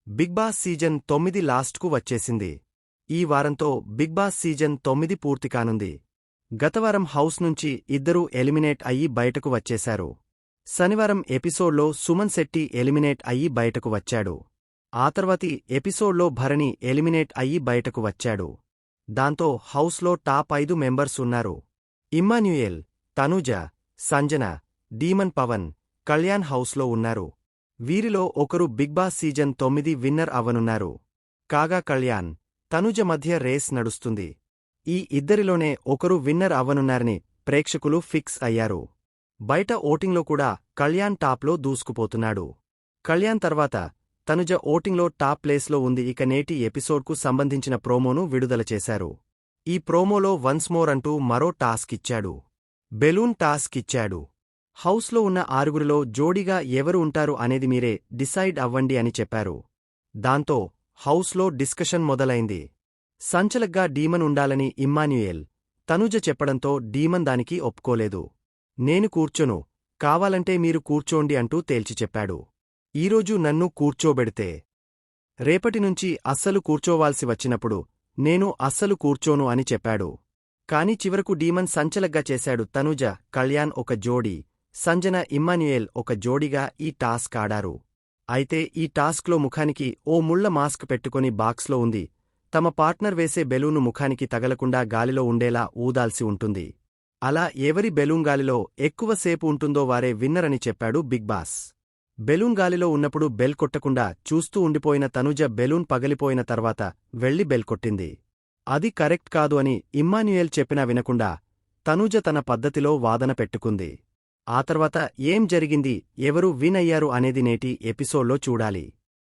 Big boss season 9 లాస్ట్కు వచ్చేసింది. ఈ వారంతో బిగ్ బాస్ సీజన్ 9 పూర్తి కానుంది. గతవారం హౌస్ నుంచి ఇద్దరూ ఎలిమినేట్ అయ్యి బయటకు వచ్చేశారు. శనివారం ఎపిసోడ్లో సుమన్ శెట్టి ఎలిమినేట్ అయ్యి బయటకు వచ్చాడు. ఆ తర్వాతి ఎపిసోడ్లో భరణి ఎలిమినేట్ అయ్యి బయటకు వచ్చాడు. దాంతో హౌస్లో టాప్ 5 మెంబర్స్ ఉన్నారు. ఇమ్మాన్యుయేల్, తనూజ, సంజన, డీమన్ పవన్, కళ్యాణ్ హౌస్లో ఉన్నారు. వీరిలో ఒకరు బిగ్ బాస్ సీజన్ 9 విన్నర్ అవ్వనున్నారు. కాగా కళ్యాణ్, తనుజ మధ్య రేస్ నడుస్తుంది. ఈ ఇద్దరిలోనే ఒకరు విన్నర్ అవ్వనున్నారని ప్రేక్షకులు ఫిక్స్ అయ్యారు. బయట ఓటింగ్లో కూడా కళ్యాణ్ టాప్లో దూసుకుపోతున్నాడు. కళ్యాణ్ తర్వాత తనుజ ఓటింగ్లో టాప్ ప్లేస్లో ఉంది. ఇక నేటి ఎపిసోడ్కు సంబంధించిన ప్రోమోను విడుదల చేశారు. ఈ ప్రోమోలో వన్స్ మోర్ అంటూ మరో టాస్క్ ఇచ్చాడు. బెలూన్ టాస్క్ ఇచ్చాడు. హౌస్లో ఉన్న ఆరుగురిలో జోడీగా ఎవరు ఉంటారు అనేది మీరే డిసైడ్ అవ్వండి అని చెప్పారు. దాంతో హౌస్లో డిస్కషన్ మొదలైంది. సంచలగ్గా డీమన్ ఉండాలని ఇమ్మాన్యుయేల్, తనూజ చెప్పడంతో డీమన్ దానికి ఒప్పుకోలేదు. నేను కూర్చోను, కావాలంటే మీరు కూర్చోండి అంటూ తేల్చి చెప్పాడు. ఈరోజు నన్ను కూర్చోబెడితే రేపటినుంచి అస్సలు కూర్చోవాల్సి వచ్చినప్పుడు నేను అస్సలు కూర్చోను అని చెప్పాడు. కాని చివరకు డీమన్ సంచలగ్గా చేశాడు. తనూజ, కళ్యాణ్ ఒక జోడీ, సంజన, ఇమ్మాన్యుయేల్ ఒక జోడీగా ఈ టాస్క్ ఆడారు. అయితే ఈ టాస్క్లో ముఖానికి ఓ ముళ్ల మాస్క్ పెట్టుకొని బాక్స్లో ఉంది. తమ పార్ట్నర్ వేసే బెలూను ముఖానికి తగలకుండా గాలిలో ఉండేలా ఊదాల్సి ఉంటుంది. అలా ఎవరి బెలూన్ గాలిలో ఎక్కువసేపు ఉంటుందో వారే విన్నర్ అని చెప్పాడు బిగ్ బాస్. బెలూన్ గాలిలో ఉన్నప్పుడు బెల్ కొట్టకుండా చూస్తూ ఉండిపోయిన తనుజ బెలూన్ పగిలిపోయిన తర్వాత వెళ్లి బెల్ కొట్టింది. అది కరెక్ట్ కాదు అని ఇమ్మాన్యుయేల్ చెప్పినా వినకుండా తనుజ తన పద్ధతిలో వాదన పెట్టుకుంది. ఆ తర్వాత ఏం జరిగింది, ఎవరు విన్ అయ్యారు అనేది నేటి ఎపిసోడ్లో చూడాలి.